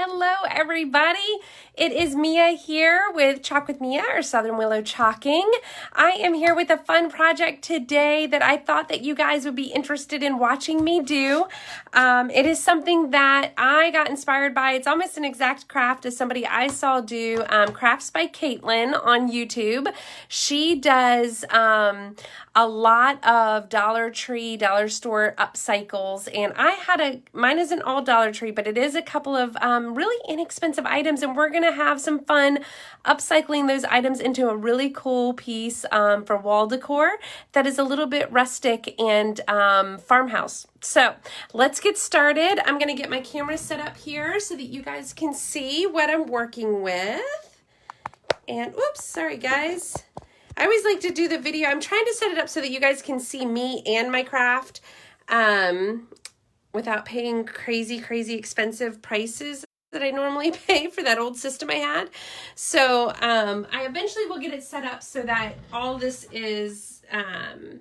Hello, everybody. It is Mia here with Chalk with Mia, or Southern Willow Chalking. I am here with a fun project today that I thought that you guys would be interested in watching me do. It is something that I got inspired by. It's almost an exact craft as somebody I saw do Crafts by Caitlin on YouTube. She does a lot of Dollar Tree, dollar store upcycles, and I had mine isn't all Dollar Tree, but it is a couple of really inexpensive items, and we're gonna have some fun upcycling those items into a really cool piece for wall decor that is a little bit rustic and farmhouse. So let's get started. I'm gonna get my camera set up here so that you guys can see what I'm working with. And oops, sorry guys. I always like to do the video. I'm trying to set it up so that you guys can see me and my craft without paying crazy expensive prices that I normally pay for that old system I had. So I eventually will get it set up so that all this is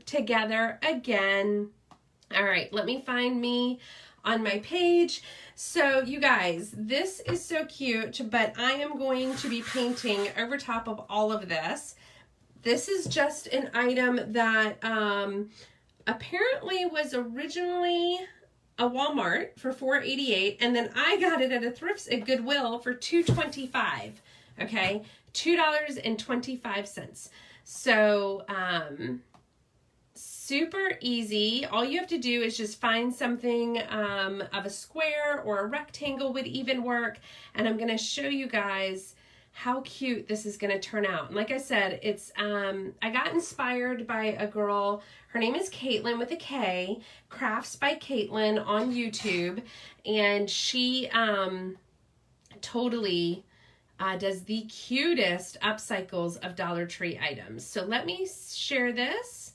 together again. All right, let me find me on my page. So you guys, this is so cute, but I am going to be painting over top of all of this. This is just an item that apparently was originally a Walmart for $4.88, and then I got it at Goodwill for $2.25. Okay, $2.25. So super easy. All you have to do is just find something of a square or a rectangle would even work, and I'm going to show you guys how cute this is going to turn out. And like I said, it's I got inspired by a girl. Her name is Caitlin with a K, Crafts by Caitlin on YouTube, and she totally does the cutest upcycles of Dollar Tree items. So let me share this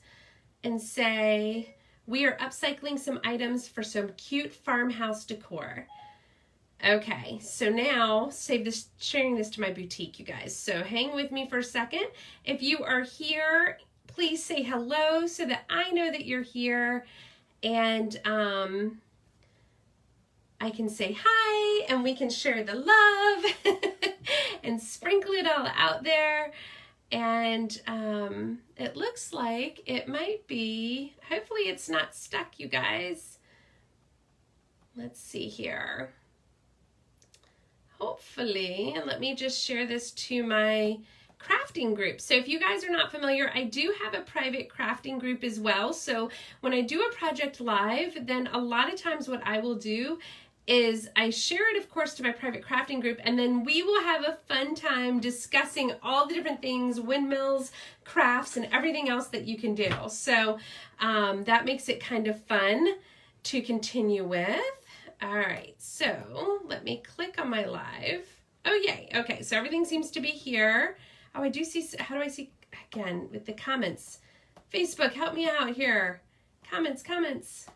and say we are upcycling some items for some cute farmhouse decor. Okay, so now sharing this to my boutique, you guys. So hang with me for a second. If you are here, please say hello so that I know that you're here, and I can say hi and we can share the love and sprinkle it all out there. And it looks like it might be, hopefully it's not stuck, you guys. Let's see here. Hopefully, and let me just share this to my crafting group. So if you guys are not familiar, I do have a private crafting group as well. So when I do a project live, then a lot of times what I will do is I share it, of course, to my private crafting group, and then we will have a fun time discussing all the different things, windmills, crafts, and everything else that you can do. So that makes it kind of fun to continue with. All right, so let me click on my live. Oh, yay. Okay, so everything seems to be here. Oh, I do see, how do I see, again, with the comments? Facebook, help me out here. Comments.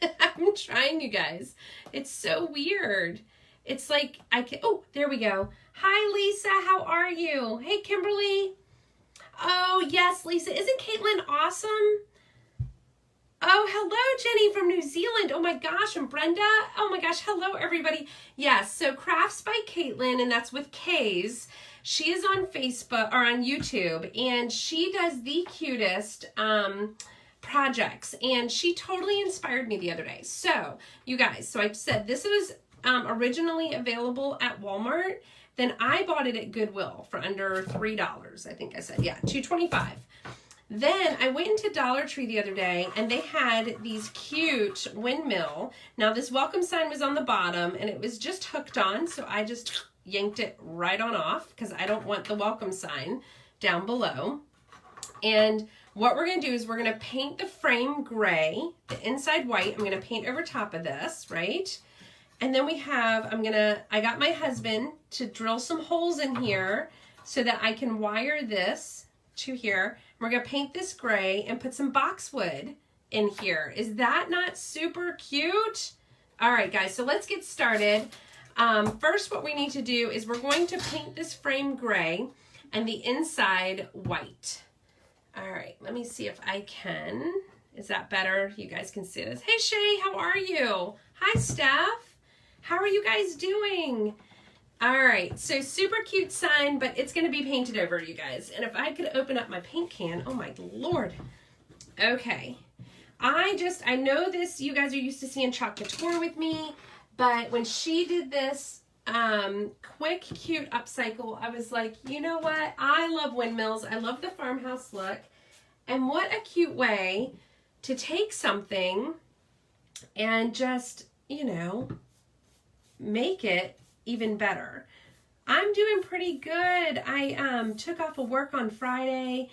I'm trying, you guys. It's so weird. It's like, oh, there we go. Hi, Lisa, how are you? Hey, Kimberly. Oh, yes, Lisa. Isn't Caitlin awesome? Oh, hello, Jenny from New Zealand. Oh my gosh, and Brenda. Oh my gosh, hello, everybody. Yes, so Crafts by Caitlin, and that's with K's. She is on Facebook, or on YouTube, and she does the cutest projects, and she totally inspired me the other day. So, you guys, so I said this was originally available at Walmart. Then I bought it at Goodwill for under $3, I think I said. Yeah, $2.25. Then I went into Dollar Tree the other day, and they had these cute windmill. Now this welcome sign was on the bottom, and it was just hooked on, so I just yanked it right on off because I don't want the welcome sign down below. And what we're going to do is we're going to paint the frame gray, the inside white. I'm going to paint over top of this, right? And then we have, I got my husband to drill some holes in here so that I can wire this to here. We're going to paint this gray and put some boxwood in here. Is that not super cute? All right, guys, so let's get started. First, what we need to do is we're going to paint this frame gray and the inside white. All right, let me see if I can. Is that better? You guys can see this. Hey, Shay, how are you? Hi, Steph. How are you guys doing? All right, so super cute sign, but it's going to be painted over, you guys. And if I could open up my paint can, oh my Lord. Okay, I know this, you guys are used to seeing Chalk Couture with me, but when she did this quick, cute upcycle, I was like, you know what? I love windmills. I love the farmhouse look. And what a cute way to take something and just, you know, make it even better. I'm doing pretty good. I took off of work on Friday,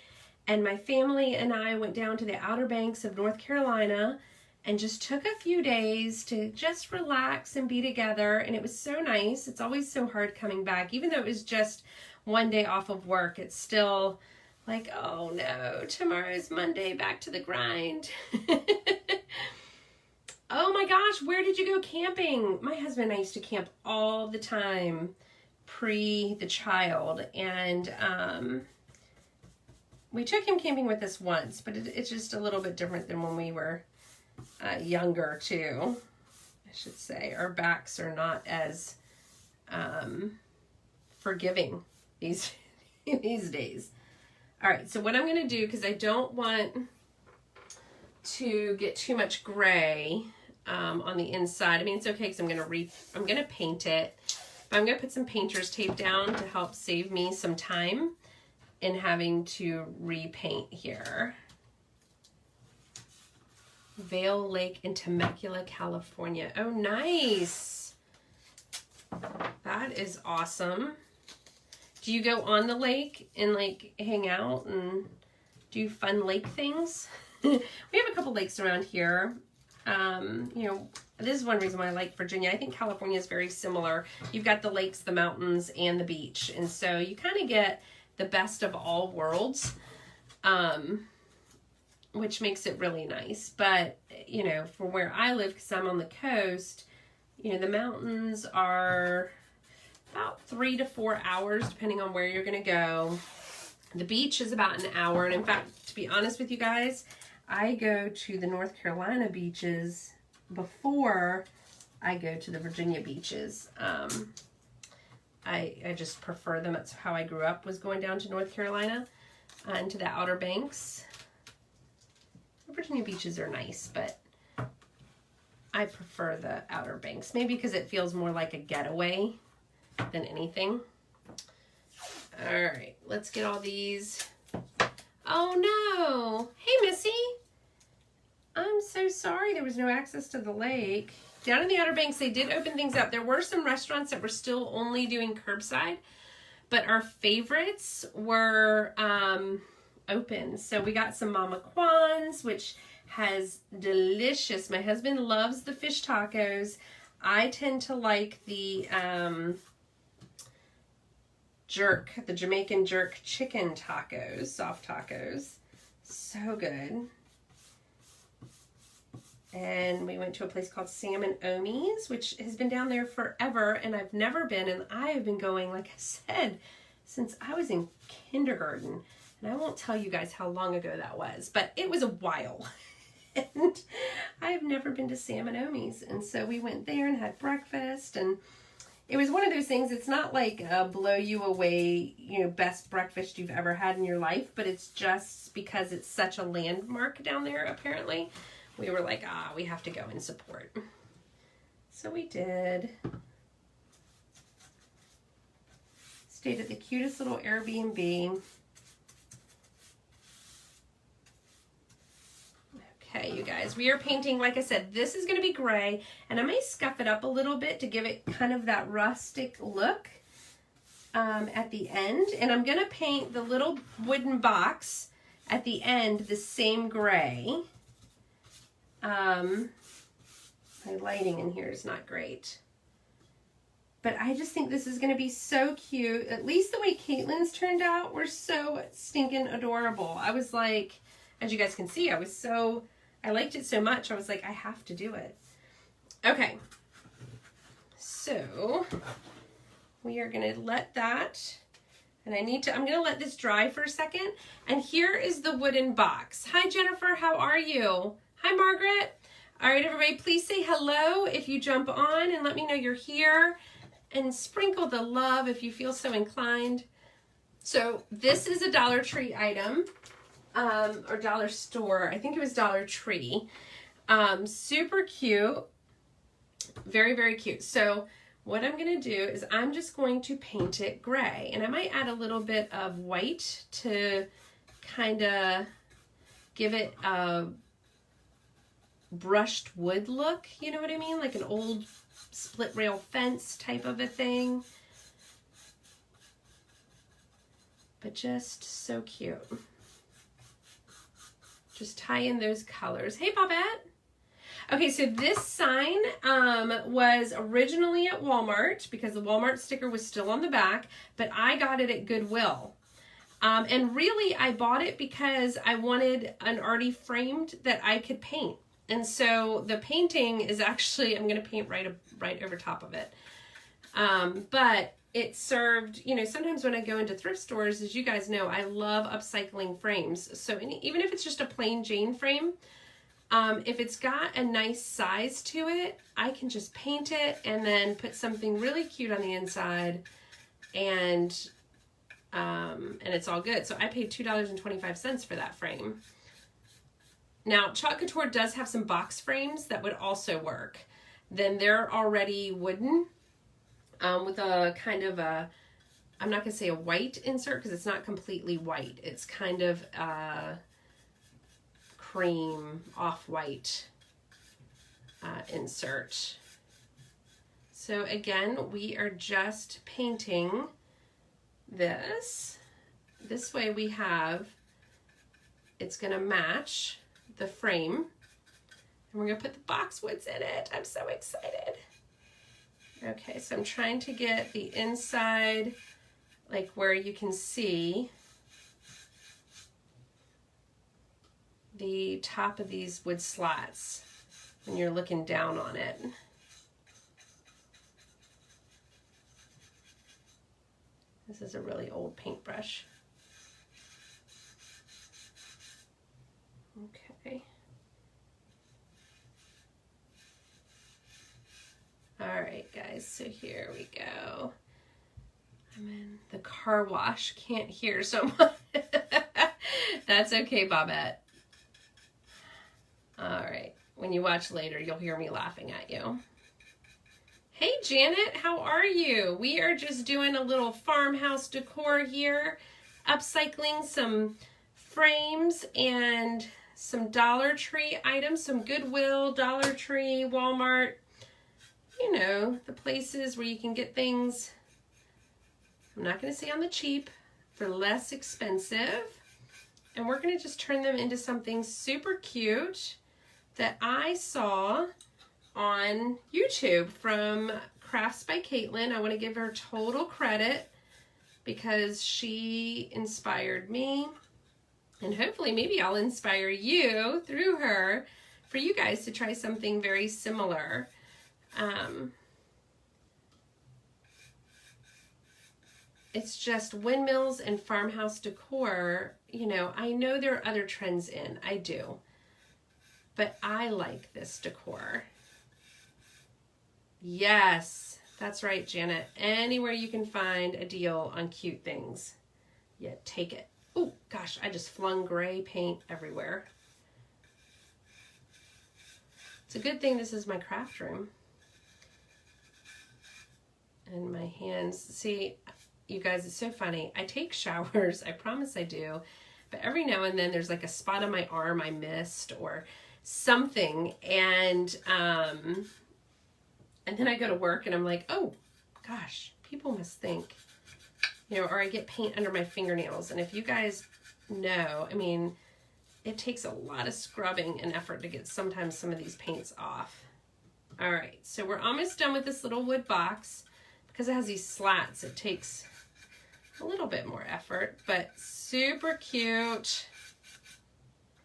and my family and I went down to the Outer Banks of North Carolina and just took a few days to just relax and be together, and it was so nice. It's always so hard coming back. Even though it was just one day off of work, it's still like, oh no, tomorrow's Monday, back to the grind. Oh my gosh, where did you go camping? My husband and I used to camp all the time pre the child, and we took him camping with us once, but it's just a little bit different than when we were younger too, I should say. Our backs are not as forgiving these days. All right, so what I'm going to do, because I don't want to get too much gray on the inside. I mean, it's okay because I'm going to paint it. But I'm going to put some painter's tape down to help save me some time in having to repaint here. Vail Lake in Temecula, California. Oh, nice. That is awesome. Do you go on the lake and like hang out and do fun lake things? We have a couple lakes around here. You know, this is one reason why I like Virginia. I think California is very similar. You've got the lakes, the mountains, and the beach. And so you kind of get the best of all worlds, which makes it really nice. But, you know, for where I live, because I'm on the coast, you know, the mountains are about 3 to 4 hours, depending on where you're going to go. The beach is about an hour. And in fact, to be honest with you guys, I go to the North Carolina beaches before I go to the Virginia beaches. I just prefer them. That's how I grew up, was going down to North Carolina and to the Outer Banks. The Virginia beaches are nice, but I prefer the Outer Banks. Maybe because it feels more like a getaway than anything. All right, let's get all these. Oh no. Hey, Missy. I'm so sorry there was no access to the lake. Down in the Outer Banks, they did open things up. There were some restaurants that were still only doing curbside, but our favorites were open. So we got some Mama Kwan's, which has delicious, my husband loves the fish tacos. I tend to like the the Jamaican jerk chicken tacos, soft tacos. So good. And we went to a place called Salmon Omi's, which has been down there forever, and I've never been, and I have been going, like I said, since I was in kindergarten. And I won't tell you guys how long ago that was, but it was a while. And I have never been to Salmon Omi's. And so we went there and had breakfast, and it was one of those things, it's not like a blow you away, you know, best breakfast you've ever had in your life, but it's just because it's such a landmark down there, apparently. We were like, we have to go and support. So we did. Stayed at the cutest little Airbnb. Okay, you guys, we are painting, like I said, this is going to be gray, and I may scuff it up a little bit to give it kind of that rustic look at the end. And I'm going to paint the little wooden box at the end the same gray. My lighting in here is not great. But I just think this is going to be so cute. At least the way Caitlin's turned out were so stinking adorable. I was like, as you guys can see, I liked it so much. I was like, I have to do it. Okay. So we are going to let that, and I'm going to let this dry for a second. And here is the wooden box. Hi, Jennifer. How are you? Hi, Margaret. All right, everybody, please say hello if you jump on and let me know you're here, and sprinkle the love if you feel so inclined. So this is a Dollar Tree item, or dollar store. I think it was Dollar Tree. Super cute. Very, very cute. So what I'm going to do is I'm just going to paint it gray. And I might add a little bit of white to kind of give it a brushed wood look. You know what I mean? Like an old split rail fence type of a thing. But just so cute. Just tie in those colors. Hey, Bobette. Okay, so this sign was originally at Walmart because the Walmart sticker was still on the back, but I got it at Goodwill. And really, I bought it because I wanted an already framed that I could paint. And so the painting is actually, I'm going to paint right over top of it. But it served, you know, sometimes when I go into thrift stores, as you guys know, I love upcycling frames. So even if it's just a plain Jane frame, if it's got a nice size to it, I can just paint it and then put something really cute on the inside, and it's all good. So I paid $2.25 for that frame. Now, Chalk Couture does have some box frames that would also work. Then they're already wooden, with a kind of a, I'm not going to say a white insert because it's not completely white. It's kind of cream off-white insert. So again, we are just painting this. This way we have, it's going to match the frame, and we're going to put the boxwoods in it. I'm so excited. Okay, so I'm trying to get the inside, like where you can see the top of these wood slats when you're looking down on it. This is a really old paintbrush. Okay. All right, guys, so here we go. I'm in the car wash. Can't hear so much. That's okay, Bobette. All right, when you watch later, you'll hear me laughing at you. Hey, Janet, how are you? We are just doing a little farmhouse decor here, upcycling some frames and some Dollar Tree items, some Goodwill, Dollar Tree, Walmart, you know, the places where you can get things, I'm not going to say on the cheap, for less expensive. And we're going to just turn them into something super cute that I saw on YouTube from Crafts by Caitlin. I want to give her total credit because she inspired me. And hopefully maybe I'll inspire you through her for you guys to try something very similar. It's just windmills and farmhouse decor. You know, I know there are other trends in. I do. But I like this decor. Yes, that's right, Janet. Anywhere you can find a deal on cute things, yeah, take it. Oh, gosh, I just flung gray paint everywhere. It's a good thing this is my craft room. And my hands, see, you guys, it's so funny. I take showers, I promise I do, but every now and then there's like a spot on my arm I missed or something, and then I go to work and I'm like, oh gosh, people must think, you know, or I get paint under my fingernails. And if you guys know, I mean, it takes a lot of scrubbing and effort to get sometimes some of these paints off. All right, so we're almost done with this little wood box. Because it has these slats, it takes a little bit more effort, but super cute,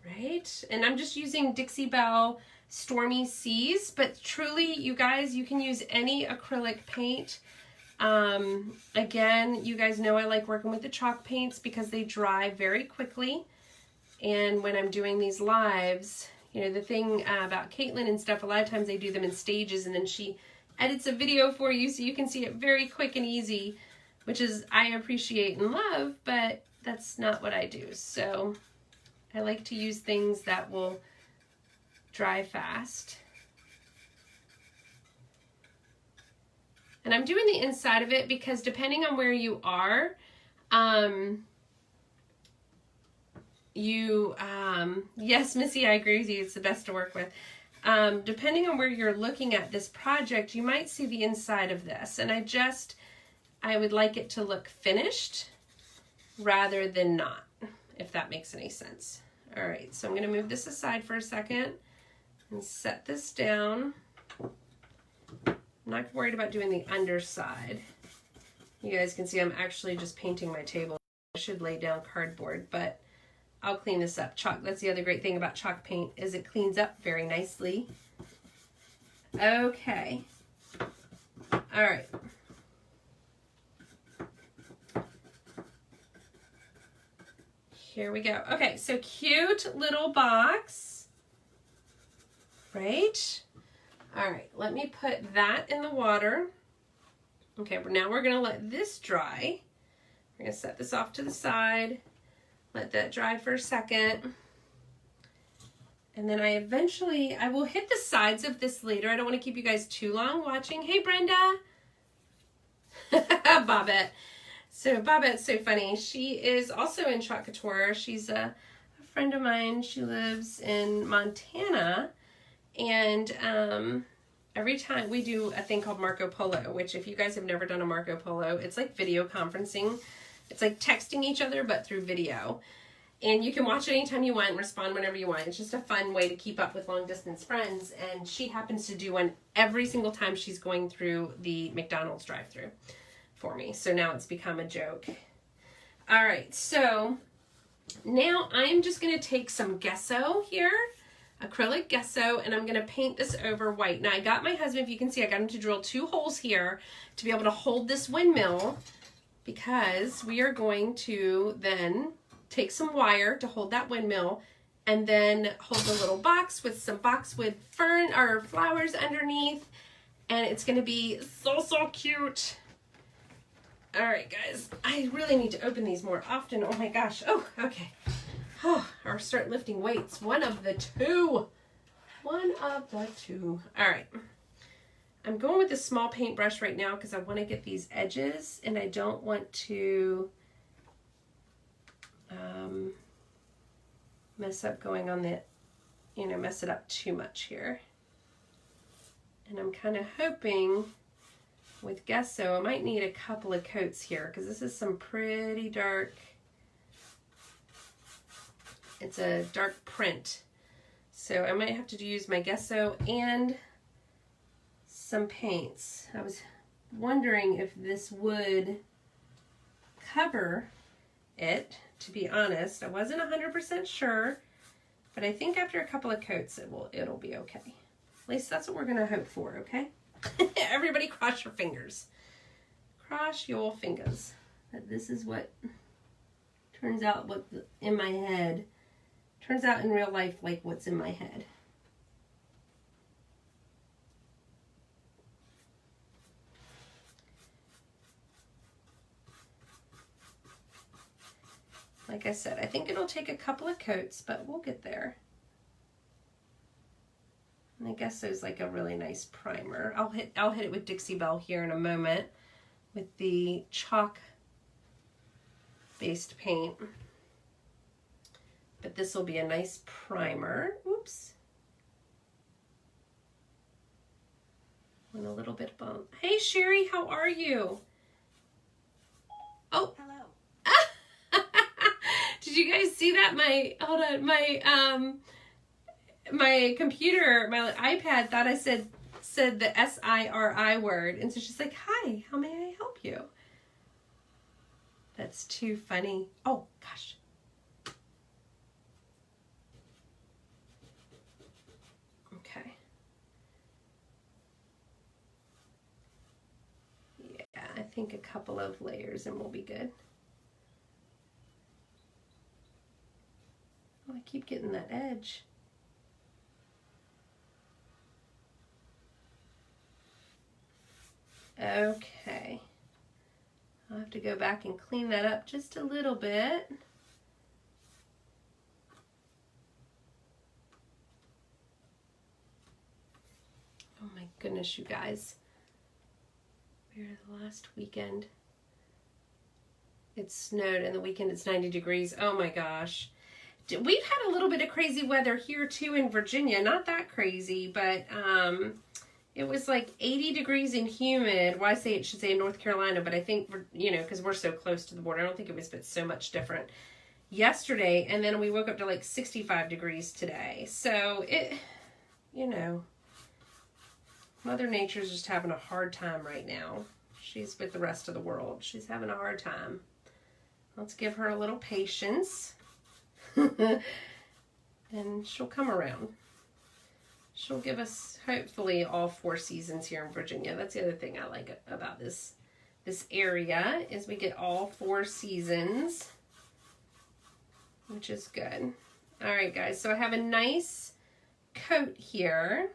right? And I'm just using Dixie Belle Stormy Seas, but truly, you guys, you can use any acrylic paint. Again, you guys know I like working with the chalk paints because they dry very quickly. And when I'm doing these lives, You know, the thing about Caitlin and stuff, a lot of times they do them in stages and then she edits a video for you so you can see it very quick and easy, which is I appreciate and love, but that's not what I do. So I like to use things that will dry fast. And I'm doing the inside of it because depending on where you are, yes, Missy, I agree with you. It's the best to work with. Depending on where you're looking at this project, you might see the inside of this. And I would like it to look finished rather than not, if that makes any sense. All right, so I'm going to move this aside for a second and set this down. I'm not worried about doing the underside. You guys can see I'm actually just painting my table. I should lay down cardboard, but I'll clean this up. Chalk, that's the other great thing about chalk paint, is it cleans up very nicely. Okay. All right. Here we go. Okay, so cute little box, right? All right, let me put that in the water. Okay, now we're gonna let this dry. We're gonna set this off to the side, let that dry for a second. And then I will hit the sides of this later. I don't wanna keep you guys too long watching. Hey, Brenda. Bobette. So Bobette's so funny. She is also in Chalk Couture. She's a friend of mine. She lives in Montana. And every time we do a thing called Marco Polo, which if you guys have never done a Marco Polo, it's like video conferencing. It's like texting each other, but through video. And you can watch it anytime you want and respond whenever you want. It's just a fun way to keep up with long distance friends. And she happens to do one every single time she's going through the McDonald's drive-thru for me. So now it's become a joke. All right, so now I'm just going to take some gesso here, acrylic gesso, and I'm going to paint this over white. Now I got my husband, if you can see, I got him to drill 2 holes here to be able to hold this windmill, because we are going to then take some wire to hold that windmill and then hold the little box with some boxwood fern or flowers underneath, and it's going to be so cute. All right, guys, I really need to open these more often. Oh my gosh. Oh, okay. Oh, or start lifting weights. One of the two. All right. I'm going with a small paintbrush right now because I want to get these edges and I don't want to mess up going on the, mess it up too much here. And I'm kind of hoping with gesso, I might need a couple of coats here because this is some pretty dark, it's a dark print. So I might have to use my gesso and some paints. I was wondering if this would cover it, to be honest. I wasn't 100% sure, but I think after a couple of coats it'll be okay. At least that's what we're gonna hope for, okay? Everybody cross your fingers. Cross your fingers. That this is what turns out in my head. Turns out in real life like what's in my head. Like I said, I think it'll take a couple of coats, but we'll get there. And I guess there's like a really nice primer. I'll hit it with Dixie Belle here in a moment with the chalk based paint. But this will be a nice primer. Oops. And a little bit of bump. Hey Sherry, how are you? Oh. Hello. Did you guys see that? My computer, my iPad thought I said the S-I-R-I word. And so she's like, hi, how may I help you? That's too funny. Oh, gosh. Okay. Yeah, I think a couple of layers and we'll be good. Oh, I keep getting that edge. Okay. I'll have to go back and clean that up just a little bit. Oh my goodness, you guys. We're the last weekend. It snowed, and the weekend it's 90 degrees. Oh my gosh. We've had a little bit of crazy weather here too in Virginia. Not that crazy, but it was like 80 degrees and humid. Well, I should say in North Carolina, but I think, you know, because we're so close to the border, I don't think it was so much different yesterday. And then we woke up to like 65 degrees today. So it, you know, Mother Nature's just having a hard time right now. She's with the rest of the world. She's having a hard time. Let's give her a little patience. And she'll come around. She'll give us, hopefully, all 4 seasons here in Virginia. That's the other thing I like about this area, is we get all 4 seasons, which is good. All right, guys, so I have a nice coat here.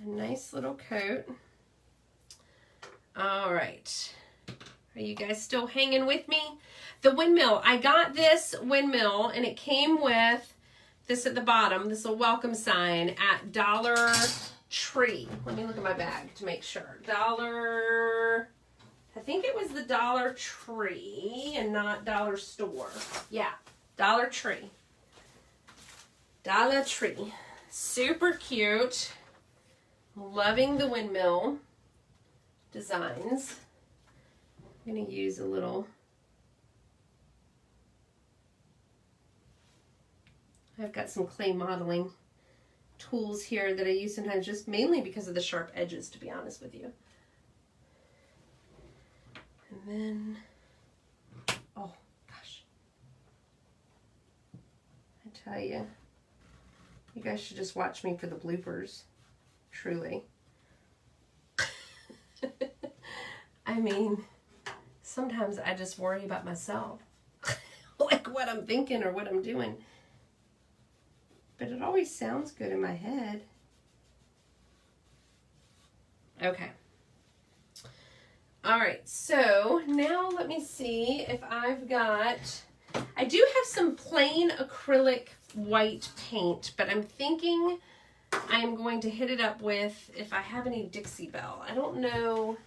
A nice little coat. All right. Are you guys still hanging with me? The windmill. I got this windmill, and it came with this at the bottom, this little welcome sign at Dollar Tree. Let me look at my bag to make sure. I think it was the Dollar Tree and not Dollar Store. Yeah, Dollar Tree. Dollar Tree. Super cute. Loving the windmill designs. I'm going to use a little, I've got some clay modeling tools here that I use sometimes just mainly because of the sharp edges, to be honest with you. And then, oh gosh, I tell you, you guys should just watch me for the bloopers, truly. I mean, sometimes I just worry about myself, like what I'm thinking or what I'm doing. But it always sounds good in my head. Okay. All right, so now let me see if I've got, I do have some plain acrylic white paint, but I'm thinking I'm going to hit it up with, if I have any Dixie Belle. I don't know.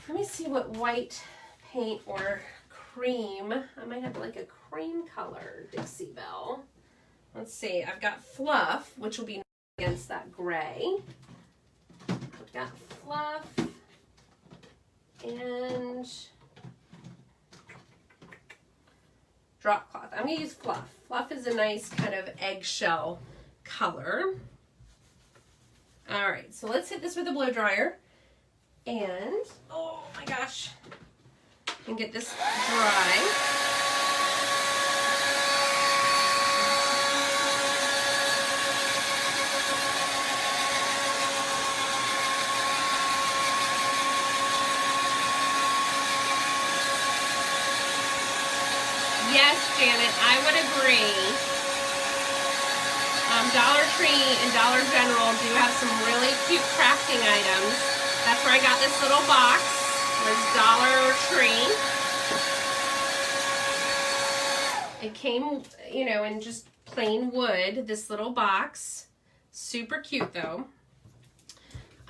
Let me see what white paint or cream. I might have like a cream color Dixie Belle. Let's see. I've got Fluff, which will be against that gray. I've got Fluff and Drop Cloth. I'm going to use Fluff. Fluff is a nice kind of eggshell color. All right, so let's hit this with a blow dryer. And, oh my gosh, and get this dry. Yes, Janet, I would agree. Dollar Tree and Dollar General do have some really cute crafting items. That's where I got this little box, was Dollar Tree. It came, you know, in just plain wood, this little box. Super cute though.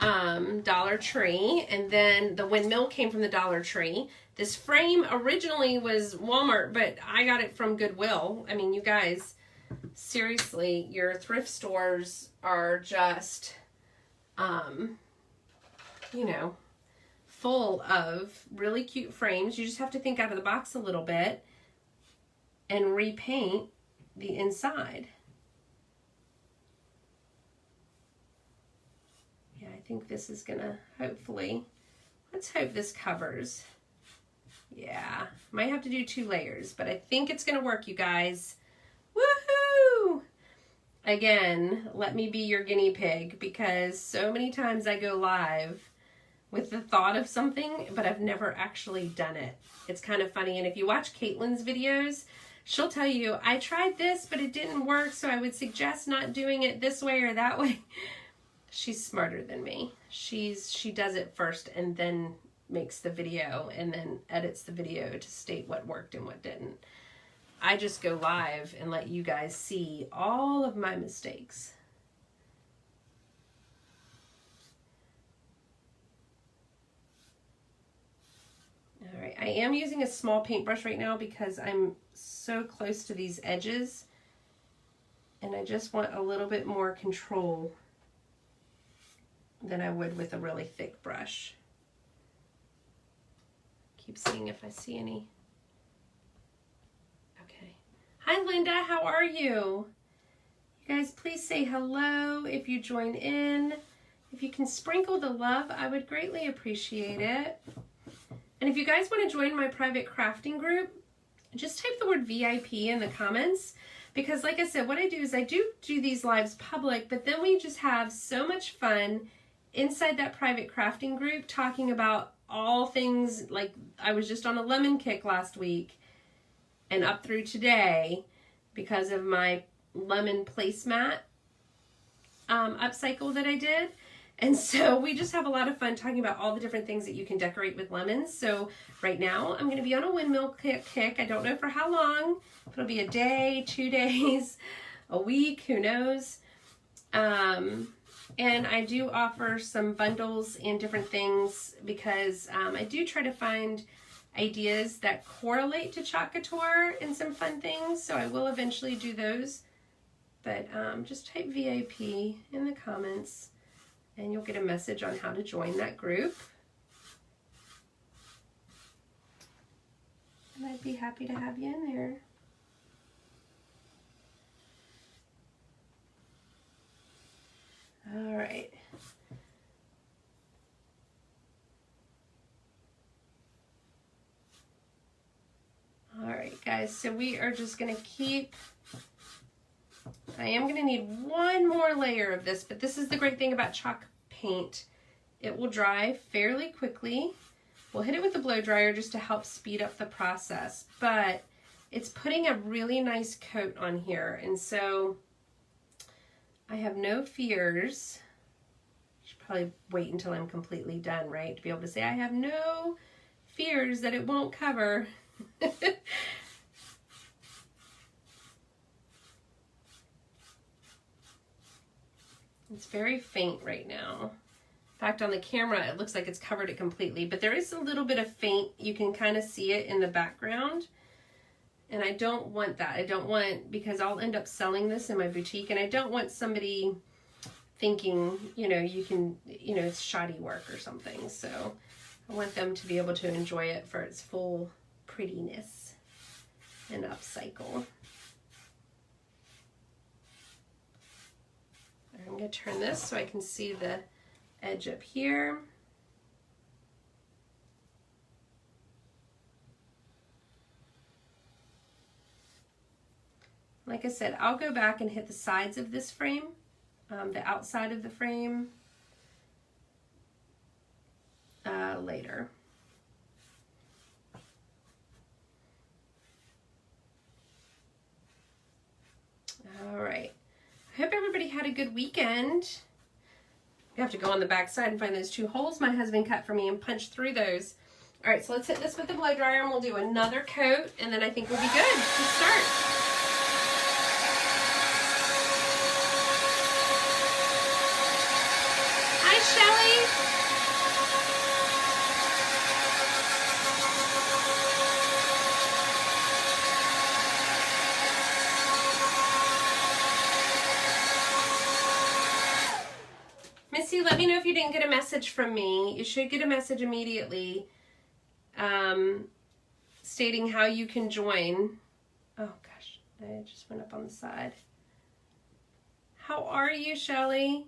Dollar Tree. And then the windmill came from the Dollar Tree. This frame originally was Walmart, but I got it from Goodwill. I mean, you guys, seriously, your thrift stores are just, you know, full of really cute frames. You just have to think out of the box a little bit and repaint the inside. Yeah, I think this is gonna hopefully, let's hope this covers. Yeah, might have to do 2 layers, but I think it's gonna work, you guys. Woohoo! Again, let me be your guinea pig, because so many times I go live with the thought of something, but I've never actually done it. It's kind of funny, and if you watch Caitlin's videos, she'll tell you, I tried this, but it didn't work, so I would suggest not doing it this way or that way. She's smarter than me. She does it first and then makes the video and then edits the video to state what worked and what didn't. I just go live and let you guys see all of my mistakes. All right, I am using a small paintbrush right now because I'm so close to these edges and I just want a little bit more control than I would with a really thick brush. Keep seeing if I see any. Okay. Hi Linda, how are you? You guys please say hello if you join in. If you can sprinkle the love, I would greatly appreciate it. And if you guys want to join my private crafting group, just type the word VIP in the comments. Because like I said, what I do is I do these lives public, but then we just have so much fun inside that private crafting group talking about all things. Like I was just on a lemon kick last week and up through today because of my lemon placemat upcycle that I did. And so we just have a lot of fun talking about all the different things that you can decorate with lemons. So right now I'm going to be on a windmill kick. I don't know for how long. If it'll be a day, 2 days, a week, who knows. And I do offer some bundles and different things because I do try to find ideas that correlate to Chalk Couture and some fun things. So I will eventually do those. But just type VIP in the comments and you'll get a message on how to join that group. And I'd be happy to have you in there. All right. All right, guys, so we are just gonna keep, I am gonna need one more layer of this, but this is the great thing about chalk paint. It will dry fairly quickly. We'll hit it with the blow dryer just to help speed up the process, but it's putting a really nice coat on here, and so I have no fears. I should probably wait until I'm completely done, right? To be able to say I have no fears that it won't cover. It's very faint right now. In fact, on the camera, it looks like it's covered it completely, but there is a little bit of faint. You can kind of see it in the background. And I don't want that. I don't want, because I'll end up selling this in my boutique, and I don't want somebody thinking, you know, you can, you know, it's shoddy work or something. So I want them to be able to enjoy it for its full prettiness and upcycle. I'm going to turn this so I can see the edge up here. Like I said, I'll go back and hit the sides of this frame, the outside of the frame later. All right. I hope everybody had a good weekend. You have to go on the back side and find those 2 holes my husband cut for me and punch through those. All right, so let's hit this with the blow dryer and we'll do another coat, and then I think we'll be good to start. Hi, Shelly. Missy, let me know if you didn't get a message from me. You should get a message immediately stating how you can join. Oh gosh, I just went up on the side. How are you, Shelly?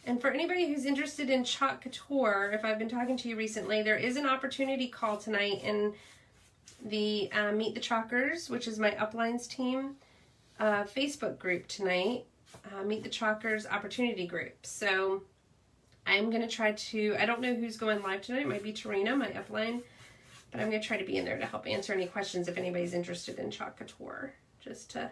And for anybody who's interested in Chalk Couture, if I've been talking to you recently, there is an opportunity call tonight in the Meet the Chalkers, which is my Uplines team, Facebook group tonight, Meet the Chalkers opportunity group. So I'm going to try to, I don't know who's going live tonight. It might be Tarina, my upline, but I'm going to try to be in there to help answer any questions if anybody's interested in Chalk Couture. just to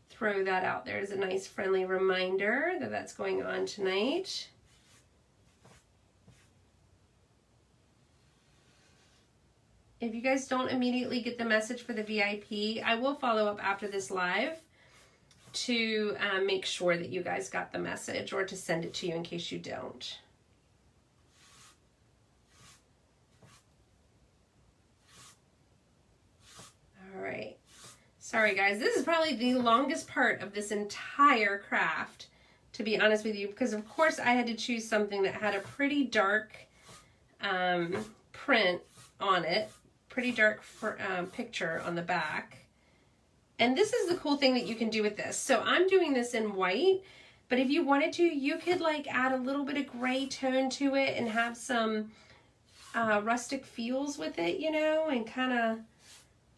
throw that out there as a nice friendly reminder that that's going on tonight. If you guys don't immediately get the message for the VIP, I will follow up after this live to make sure that you guys got the message, or to send it to you in case you don't. All right. Sorry guys, this is probably the longest part of this entire craft, to be honest with you, because of course I had to choose something that had a pretty dark print on it, pretty dark picture on the back. And this is the cool thing that you can do with this. So I'm doing this in white, but if you wanted to, you could like add a little bit of gray tone to it and have some rustic feels with it, you know, and kind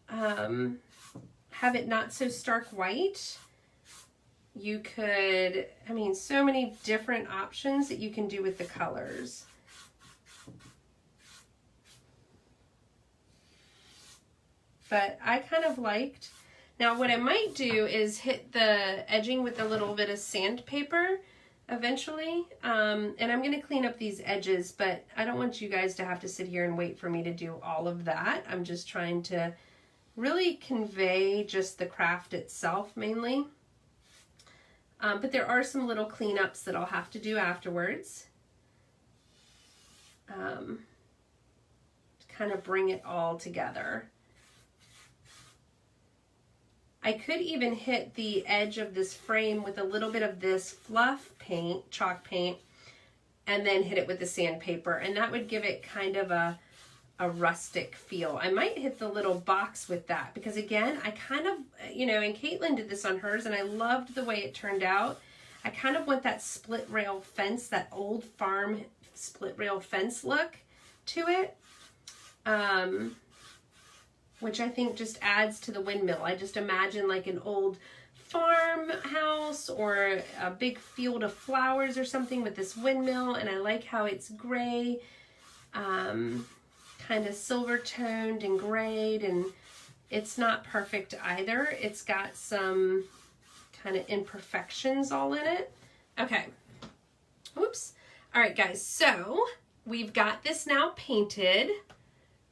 of have it not so stark white. You could, I mean, so many different options that you can do with the colors. But I kind of liked, now what I might do is hit the edging with a little bit of sandpaper eventually. And I'm going to clean up these edges, but I don't want you guys to have to sit here and wait for me to do all of that. I'm just trying to really convey just the craft itself mainly. But there are some little cleanups that I'll have to do afterwards. To kind of bring it all together. I could even hit the edge of this frame with a little bit of this fluff paint, chalk paint, and then hit it with the sandpaper, and that would give it kind of a rustic feel. I might hit the little box with that because again, I kind of, you know, and Caitlin did this on hers and I loved the way it turned out. I kind of want that split rail fence, that old farm split rail fence look to it. Which I think just adds to the windmill. I just imagine like an old farmhouse or a big field of flowers or something with this windmill, and I like how it's gray, kind of silver toned and grayed, and it's not perfect either. It's got some kind of imperfections all in it. Okay, oops. All right guys, so we've got this now painted.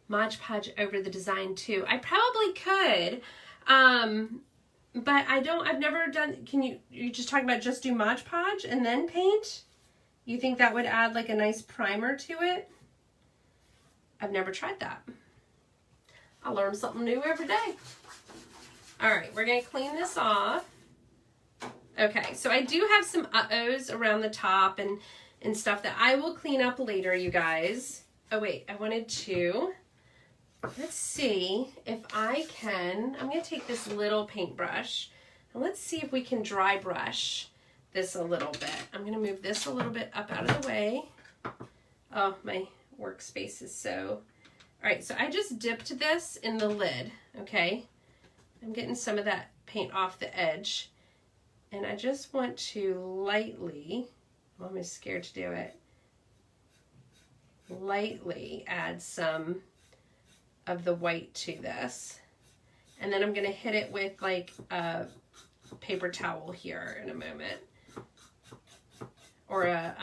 Mod Podge over the design too. I probably could, but I've never done, you're just talking about just do Mod Podge and then paint? You think that would add like a nice primer to it? I've never tried that. I learn something new every day. All right, we're gonna clean this off. Okay, so I do have some uh-ohs around the top and stuff that I will clean up later, you guys. Oh wait, I wanted to, let's see if I can, I'm going to take this little paintbrush and let's see if we can dry brush this a little bit. I'm going to move this a little bit up out of the way. Oh, my workspace is so, all right, so I just dipped this in the lid, okay? I'm getting some of that paint off the edge and I just want to lightly, well, I'm just scared to do it, lightly add some of the white to this, and then I'm going to hit it with like a paper towel here in a moment, or a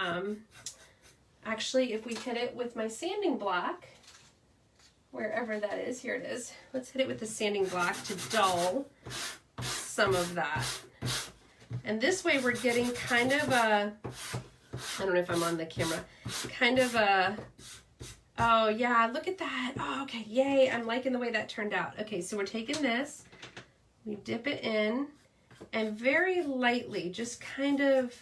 actually if we hit it with my sanding block, wherever that is, here it is, let's hit it with the sanding block to dull some of that, and this way we're getting kind of a, I don't know if I'm on the camera, kind of a, oh yeah, look at that. Oh, okay, yay, I'm liking the way that turned out. Okay, so we're taking this, we dip it in, and very lightly, just kind of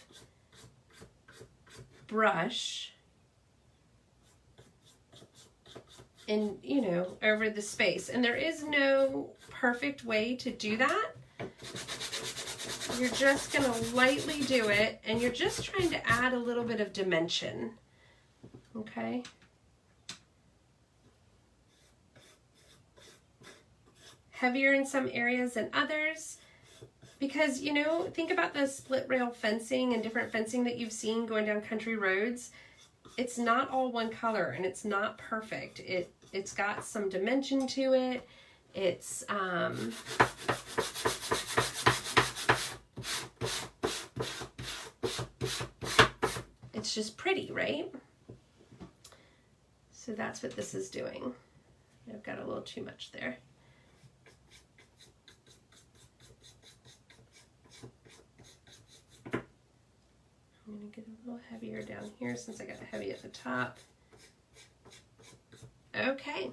brush in, you know, over the space. And there is no perfect way to do that. You're just gonna lightly do it, and you're just trying to add a little bit of dimension, okay? Heavier in some areas than others, because, you know, think about the split rail fencing and different fencing that you've seen going down country roads. It's not all one color and it's not perfect. It's got some dimension to it. It's just pretty, right? So that's what this is doing. I've got a little too much there. I'm going to get a little heavier down here since I got heavy at the top. Okay,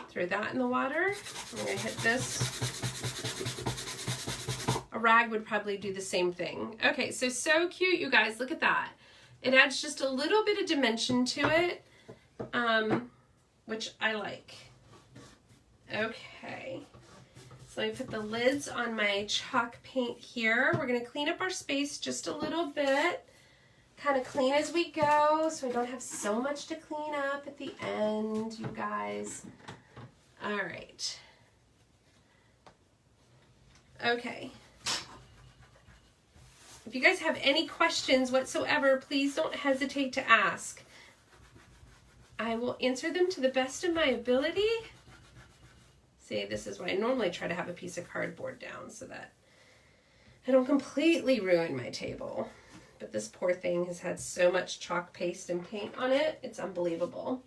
throw that in the water. I'm going to hit this. A rag would probably do the same thing. Okay, so cute, you guys. Look at that. It adds just a little bit of dimension to it, which I like. Okay, so let me put the lids on my chalk paint here. We're going to clean up our space just a little bit. Kind of clean as we go so we don't have so much to clean up at the end, you guys. All right. Okay. If you guys have any questions whatsoever, please don't hesitate to ask. I will answer them to the best of my ability. See, this is why I normally try to have a piece of cardboard down so that I don't completely ruin my table. But this poor thing has had so much chalk paste and paint on it, it's unbelievable.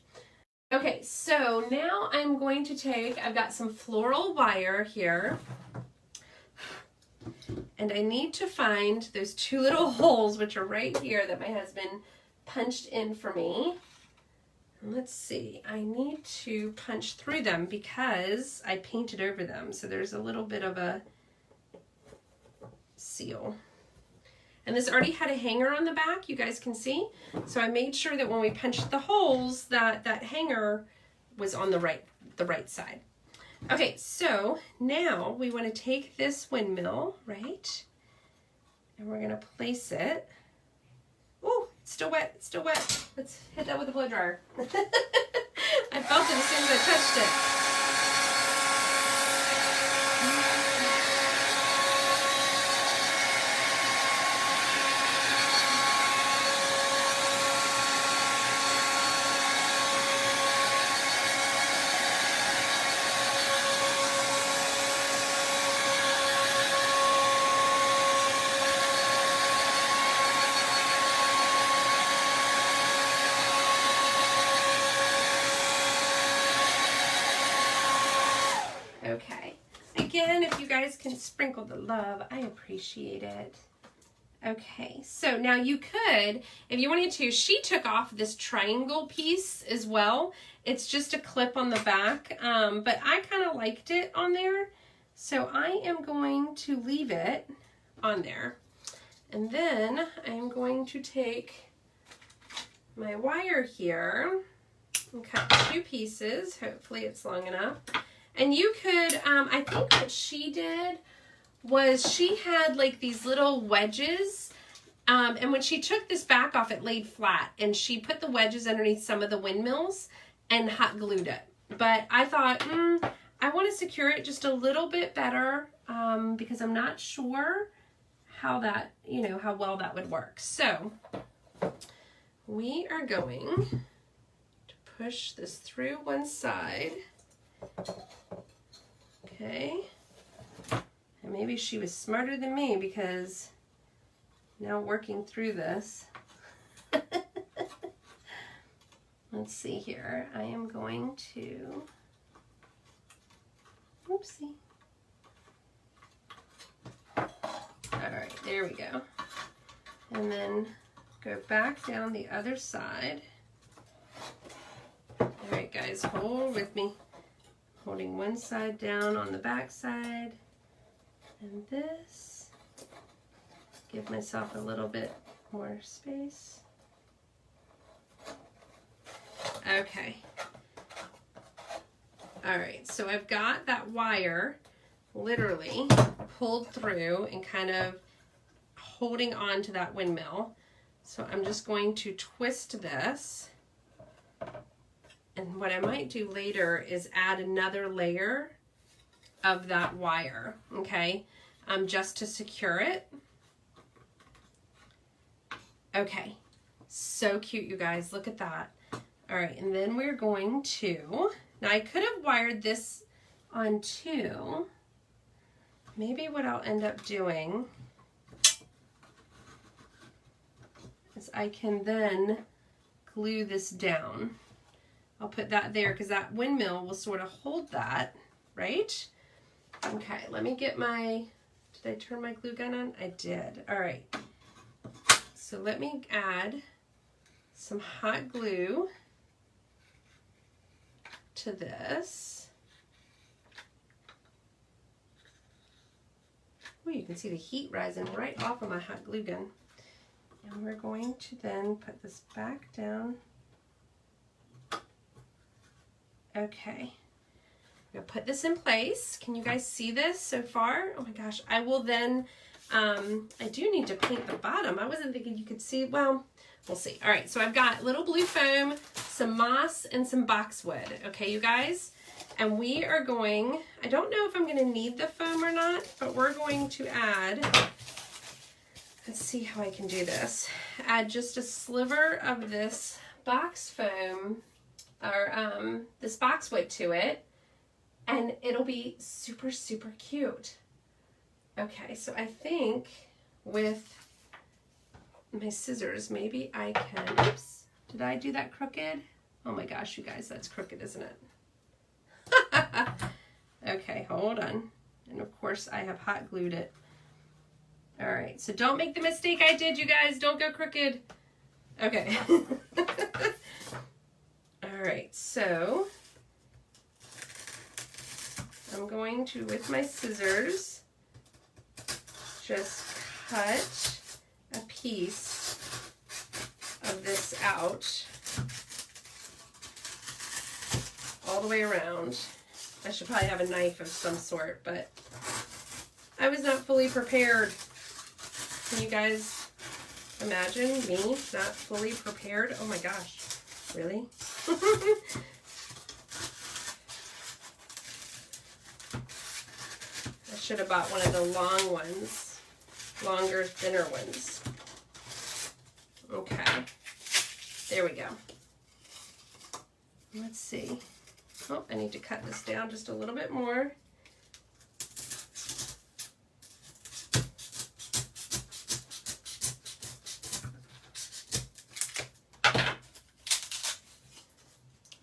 Okay, so now I'm going to take, I've got some floral wire here. And I need to find those two little holes, which are right here, that my husband punched in for me. And let's see, I need to punch through them because I painted over them. So there's a little bit of a seal. And this already had a hanger on the back, you guys can see. So I made sure that when we punched the holes, that hanger was on the right side. Okay, so now we want to take this windmill, right? And we're going to place it. Ooh, it's still wet, it's still wet. Let's hit that with a blow dryer. I felt it as soon as I touched it. Okay, again, if you guys can sprinkle the love, I appreciate it. Okay, so now you could, if you wanted to, she took off this triangle piece as well. It's just a clip on the back, but I kind of liked it on there. So I am going to leave it on there. And then I'm going to take my wire here and cut two pieces. Hopefully it's long enough. And you could, I think what she did was she had like these little wedges, and when she took this back off, it laid flat, and she put the wedges underneath some of the windmills and hot glued it. But I thought, I want to secure it just a little bit better, because I'm not sure how that, how well that would work. So we are going to push this through one side. Okay, and maybe she was smarter than me because now working through this. Let's see here. I am going to, oopsie. All right, there we go. And then go back down the other side. All right, guys, hold with me. Holding one side down on the back side, and this. Give myself a little bit more space. Okay. All right, so I've got that wire literally pulled through and kind of holding on to that windmill. So I'm just going to twist this. And what I might do later is add another layer of that wire, okay, just to secure it. Okay, so cute, you guys. Look at that. All right, and then we're going to, now I could have wired this on two. Maybe what I'll end up doing is I can then glue this down. I'll put that there because that windmill will sort of hold that, right? Okay, let me get my, did I turn my glue gun on? I did. All right. So let me add some hot glue to this. Oh, you can see the heat rising right off of my hot glue gun. And we're going to then put this back down. Okay, I'm gonna put this in place. Can you guys see this so far? Oh my gosh, I will then, I do need to paint the bottom. I wasn't thinking you could see, well, we'll see. All right, so I've got little blue foam, some moss, and some boxwood. Okay, you guys? And we are going, I don't know if I'm gonna need the foam or not, but we're going to add, let's see how I can do this. Add just a sliver of this box foam, or this boxwood to it, and it'll be super, super cute. Okay, so I think with my scissors, maybe I can, oops, did I do that crooked? Oh my gosh, you guys, that's crooked, isn't it? Okay, hold on. And of course I have hot glued it. All right, so don't make the mistake I did, you guys. Don't go crooked. Okay. All right, so I'm going to, with my scissors, just cut a piece of this out all the way around. I should probably have a knife of some sort, but I was not fully prepared. Can you guys imagine me not fully prepared? Oh my gosh, really? I should have bought one of the long ones, longer, thinner ones. Okay, there we go. Let's see. Oh, I need to cut this down just a little bit more.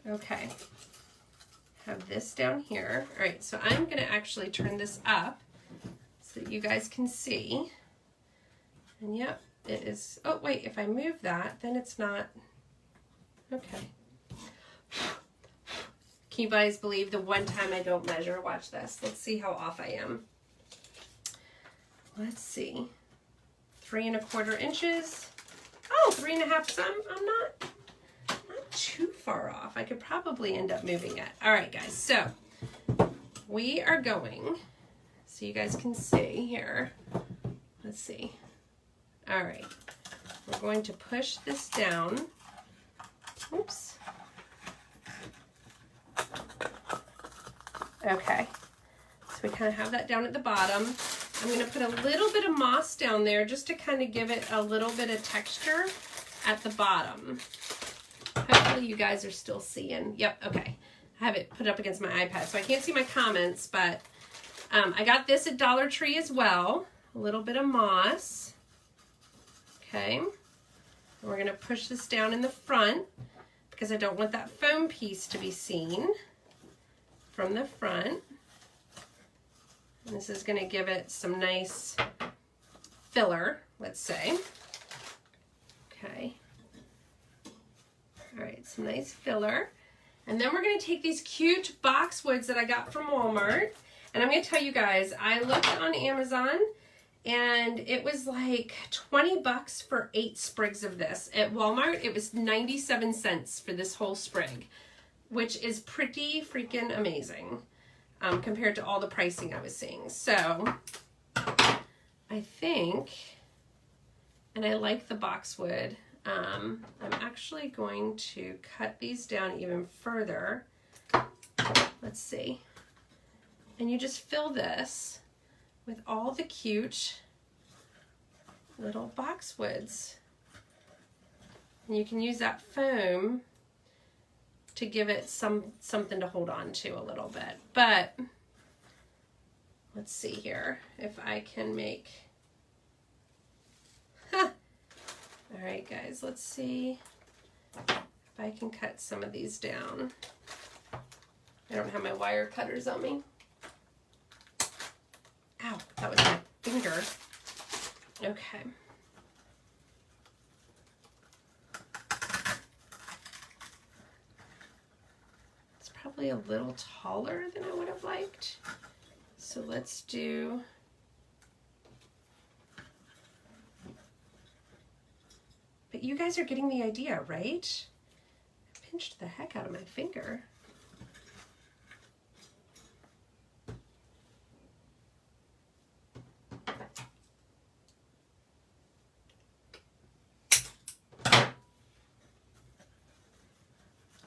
Okay, have this down here. All right, so I'm gonna actually turn this up so that you guys can see. And yep, it is, oh wait, if I move that, then it's not, okay. Can you guys believe the one time I don't measure? Watch this, let's see how off I am. Let's see, 3 1/4 inches. Oh, 3 1/2 some, I'm not too far off. I could probably end up moving it. All right, guys, so we are going, so you guys can see here. Let's see. All right, we're going to push this down. Oops. Okay, so we kind of have that down at the bottom. I'm going to put a little bit of moss down there just to kind of give it a little bit of texture at the bottom. Hopefully you guys are still seeing. Yep, okay. I have it put up against my iPad, so I can't see my comments, but I got this at Dollar Tree as well. A little bit of moss. Okay. And we're going to push this down in the front because I don't want that foam piece to be seen from the front. And this is going to give it some nice filler, let's say. Okay. All right, some nice filler. And then we're gonna take these cute boxwoods that I got from Walmart. And I'm gonna tell you guys, I looked on Amazon and it was like 20 bucks for 8 sprigs of this. At Walmart, it was 97 cents for this whole sprig, which is pretty freaking amazing compared to all the pricing I was seeing. So I think, and I like the boxwood, I'm actually going to cut these down even further. Let's see. And you just fill this with all the cute little boxwoods. And you can use that foam to give it something to hold on to a little bit. But let's see here if I can make, All right, guys, let's see if I can cut some of these down. I don't have my wire cutters on me. Ow, that was my finger. Okay. It's probably a little taller than I would have liked. So let's do... But you guys are getting the idea, right? I pinched the heck out of my finger.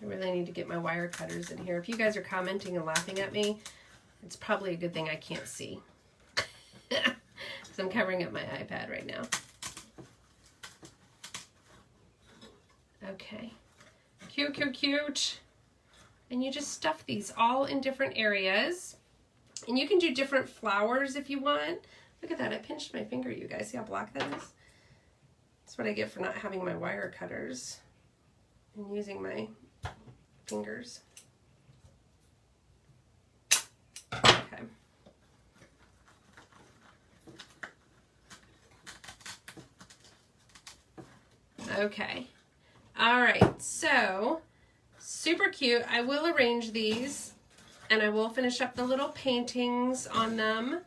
I really need to get my wire cutters in here. If you guys are commenting and laughing at me, it's probably a good thing I can't see. Because I'm covering up my iPad right now. Okay. Cute, cute, cute. And you just stuff these all in different areas. And you can do different flowers if you want. Look at that. I pinched my finger, you guys. See how black that is? That's what I get for not having my wire cutters and using my fingers. Okay. Okay. All right. So, super cute. I will arrange these and I will finish up the little paintings on them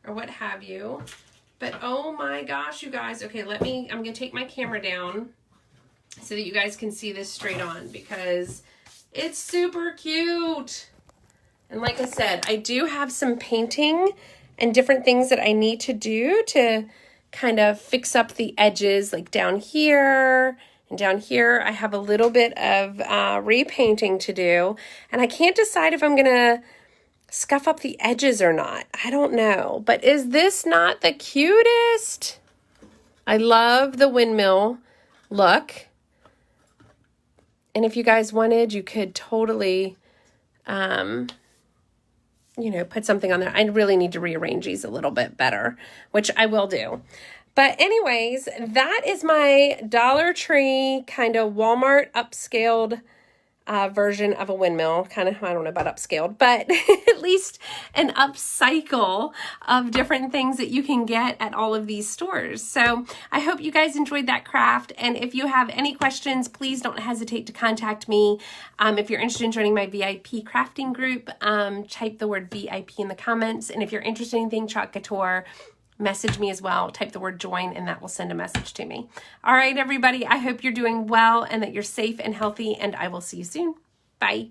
or what have you. But oh my gosh, you guys. Okay, I'm going to take my camera down so that you guys can see this straight on because it's super cute. And like I said, I do have some painting and different things that I need to do to kind of fix up the edges, like down here and down here. I have a little bit of repainting to do, and I can't decide if I'm going to scuff up the edges or not. I don't know, but is this not the cutest? I love the windmill look. And if you guys wanted, you could totally, you know, put something on there. I really need to rearrange these a little bit better, which I will do. But anyways, that is my Dollar Tree kind of Walmart upscaled version of a windmill. Kind of, I don't know about upscaled, but at least an upcycle of different things that you can get at all of these stores. So I hope you guys enjoyed that craft. And if you have any questions, please don't hesitate to contact me. If you're interested in joining my VIP crafting group, type the word VIP in the comments. And if you're interested in anything Chalk Couture, message me as well. Type the word join and that will send a message to me. All right, everybody, I hope you're doing well and that you're safe and healthy, and I will see you soon. Bye.